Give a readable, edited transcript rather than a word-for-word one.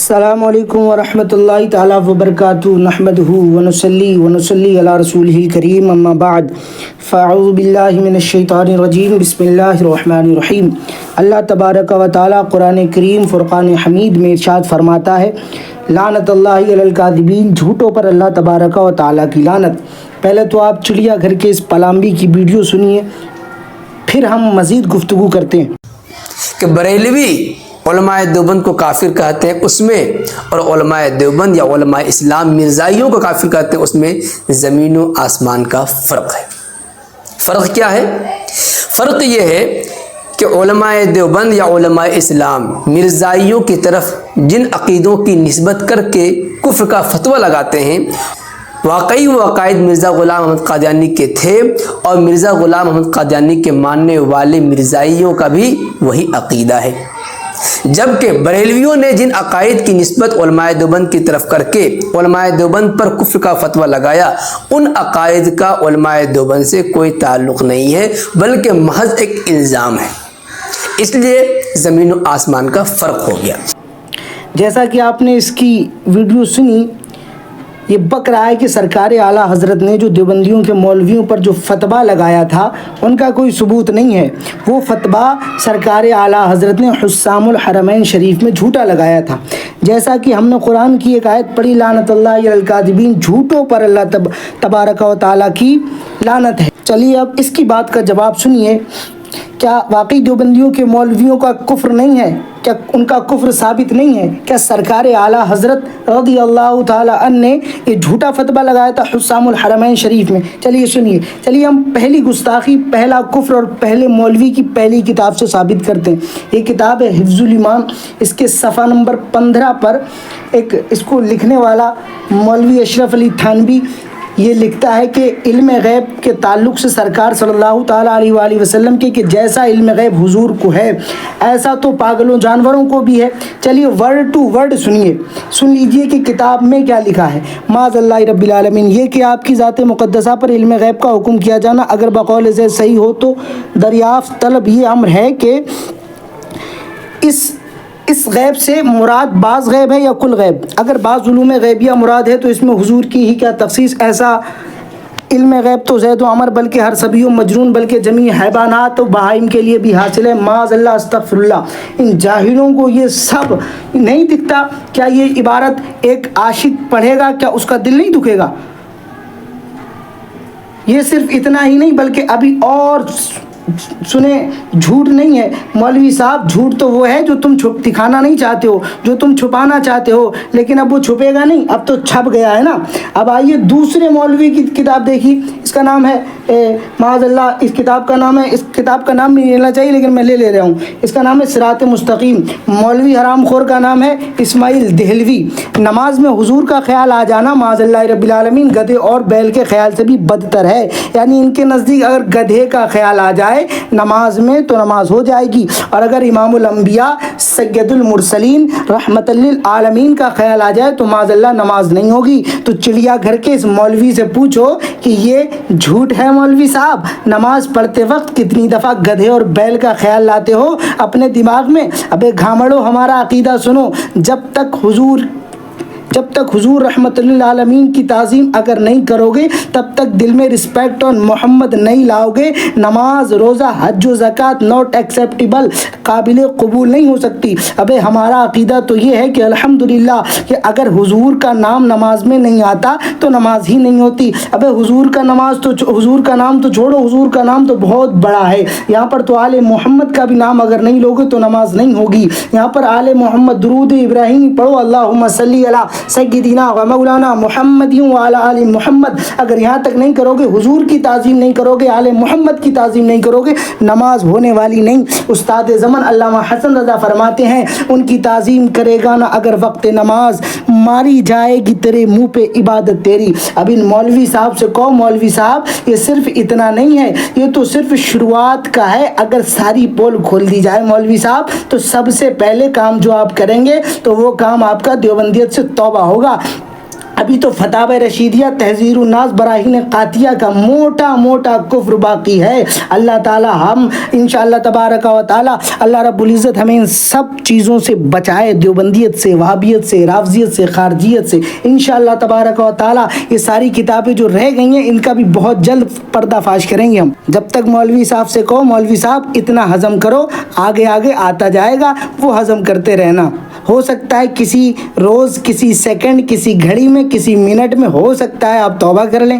السلام علیکم ورحمۃ اللہ تعالی وبرکاتہ نحمدہ ونصلی علی رسولہ الکریم اما بعد فاعوذ باللہ من الشیطان الرجیم بسم اللہ الرحمن الرحیم۔ اللہ تبارک و تعالی قرآن کریم فرقان حمید میں ارشاد فرماتا ہے، لعنت اللہ علی الکاذبین، جھوٹوں پر اللہ تبارک و تعالی کی لعنت۔ پہلے تو آپ چڑیا گھر کے اس پلامبی کی ویڈیو سنیے، پھر ہم مزید گفتگو کرتے ہیں کہ بریلوی علماء دیوبند کو کافر کہتے ہیں اس میں، اور علماء دیوبند یا علماء اسلام مرزائیوں کو کافر کہتے ہیں اس میں زمین و آسمان کا فرق ہے۔ فرق کیا ہے؟ فرق یہ ہے کہ علماء دیوبند یا علماء اسلام مرزائیوں کی طرف جن عقیدوں کی نسبت کر کے کفر کا فتویٰ لگاتے ہیں، واقعی وہ عقائد مرزا غلام احمد قادیانی کے تھے، اور مرزا غلام احمد قادیانی کے ماننے والے مرزائیوں کا بھی وہی عقیدہ ہے۔ جبکہ بریلویوں نے جن عقائد کی نسبت علماء دیوبند کی طرف کر کے علماء دیوبند پر کفر کا فتویٰ لگایا، ان عقائد کا علماء دیوبند سے کوئی تعلق نہیں ہے، بلکہ محض ایک الزام ہے۔ اس لیے زمین و آسمان کا فرق ہو گیا۔ جیسا کہ آپ نے اس کی ویڈیو سنی، یہ بک رہا ہے کہ سرکار اعلیٰ حضرت نے جو دیوبندیوں کے مولویوں پر جو فتویٰ لگایا تھا ان کا کوئی ثبوت نہیں ہے۔ وہ فتویٰ سرکار اعلیٰ حضرت نے حسام الحرمین شریف میں جھوٹا لگایا تھا۔ جیسا کہ ہم نے قرآن کی ایک آیت پڑھی، لعنت اللہ علی الکاذبین، جھوٹوں پر اللہ تبارک و تعالیٰ کی لعنت ہے۔ چلیے اب اس کی بات کا جواب سنیے، کیا واقعی دیوبندیوں کے مولویوں کا کفر نہیں ہے؟ کیا ان کا کفر ثابت نہیں ہے؟ کیا سرکار اعلیٰ حضرت رضی اللہ تعالیٰ عنہ نے یہ جھوٹا فتویٰ لگایا تھا حسام الحرمین شریف میں؟ چلیے سنیے، چلیے ہم پہلی گستاخی، پہلا کفر اور پہلے مولوی کی پہلی کتاب سے ثابت کرتے ہیں۔ یہ کتاب ہے حفظ الایمان، اس کے صفحہ نمبر 15 پر اس کو لکھنے والا مولوی اشرف علی تھانوی یہ لکھتا ہے کہ علم غیب کے تعلق سے سرکار صلی اللہ تعالیٰ علیہ وآلہ وسلم کے کہ جیسا علم غیب حضور کو ہے ایسا تو پاگلوں جانوروں کو بھی ہے۔ چلیے ورڈ ٹو ورڈ سن لیجئے کہ کتاب میں کیا لکھا ہے۔ معاذ اللہ رب العالمین، یہ کہ آپ کی ذات مقدسہ پر علم غیب کا حکم کیا جانا اگر بقول زید صحیح ہو تو دریافت طلب یہ امر ہے کہ اس غیب سے مراد بعض غیب ہے یا کل غیب؟ اگر بعض علوم غیبیہ مراد ہے تو اس میں حضور کی ہی کیا تخصیص؟ ایسا علم غیب تو زید و عمر بلکہ ہر سبی و مجنون بلکہ جمیع حیوانات و بہائم کے لیے بھی حاصل ہے۔ معاذ اللہ، استغفر اللہ۔ ان جاہلوں کو یہ سب نہیں دکھتا؟ کیا یہ عبارت ایک عاشق پڑھے گا کیا اس کا دل نہیں دکھے گا؟ یہ صرف اتنا ہی نہیں بلکہ ابھی اور سنیں، جھوٹ نہیں ہے مولوی صاحب، جھوٹ تو وہ ہے جو تم دکھانا نہیں چاہتے ہو، جو تم چھپانا چاہتے ہو، لیکن اب وہ چھپے گا نہیں، اب تو چھپ گیا ہے نا۔ اب آئیے دوسرے مولوی کی کتاب دیکھیے، اس کا نام ہے معاذ اللہ، اس کتاب کا نام نہیں لینا چاہیے لیکن میں لے رہا ہوں۔ اس کا نام ہے صراط مستقیم، مولوی حرام خور کا نام ہے اسماعیل دہلوی۔ نماز میں حضور کا خیال آ جانا معاذ اللہ رب العالمین گدھے اور بیل کے خیال سے بھی بدتر ہے، یعنی ان کے نزدیک اگر گدھے کا خیال آ جائے نماز میں تو نماز ہو جائے گی، اور اگر امام الانبیاء سید المرسلین رحمت للعالمین کا خیال آ جائے تو معاذ اللہ نماز نہیں ہوگی۔ تو چڑیا گھر کے اس مولوی سے پوچھو کہ یہ جھوٹ ہے مولوی صاحب؟ نماز پڑھتے وقت کتنی دفعہ گدھے اور بیل کا خیال لاتے ہو اپنے دماغ میں؟ ابے گھامڑو، ہمارا عقیدہ سنو، جب تک حضور رحمت للعالمین کی تعظیم اگر نہیں کرو گے تب تک دل میں رسپیکٹ اور محمد نہیں لاؤ گے، نماز، روزہ، حج و زکوٰۃ ناٹ ایکسیپٹیبل، قابل قبول نہیں ہو سکتی۔ ابے ہمارا عقیدہ تو یہ ہے کہ الحمدللہ کہ اگر حضور کا نام نماز میں نہیں آتا تو نماز ہی نہیں ہوتی۔ ابے حضور کا نام تو چھوڑو، حضور کا نام تو بہت بڑا ہے، یہاں پر تو آل محمد کا بھی نام اگر نہیں لوگے تو نماز نہیں ہوگی۔ یہاں پر آل محمد درود ابراہیمی پڑھو، اللہم صلی علی سیدنا و مولانا محمد وعلی آل محمد، اگر یہاں تک نہیں کرو گے، حضور کی تعظیم نہیں کرو گے، آل محمد کی تعظیم نہیں کرو گے، نماز ہونے والی نہیں۔ استاد زمن علامہ حسن رضا فرماتے ہیں، ان کی تعظیم کرے گا نہ اگر وقت نماز، ماری جائے گی تیرے منہ پہ عبادت تیری۔ اب ان مولوی صاحب سے کہو، مولوی صاحب یہ صرف اتنا نہیں ہے، یہ تو صرف شروعات کا ہے، اگر ساری پول کھول دی جائے مولوی صاحب تو سب سے پہلے کام جو آپ کریں گے تو وہ کام آپ کا دیوبندیت سے توبہ ہوگا۔ ابھی تو فتاوی رشیدیہ تحذیر الناس براہین قاطیہ کا موٹا موٹا کفر باقی ہے. اللہ تعالی ہم انشاءاللہ تبارک و تعالی اللہ رب العزت ہمیں ان سب چیزوں سے بچائے، دیوبندیت سے، وہابیت سے، رافضیت سے، خارجیت سے. انشاءاللہ تبارک و تعالی یہ ساری کتابیں جو رہ گئی ہیں ان کا بھی بہت جلد پردہ فاش کریں گے ہم. جب تک مولوی صاحب سے کہو مولوی صاحب اتنا ہضم کرو، آگے آگے آتا جائے گا، وہ ہضم کرتے رہنا. ہو سکتا ہے کسی روز، کسی سیکنڈ، کسی گھڑی میں، کسی منٹ میں ہو سکتا ہے آپ توبہ کر لیں.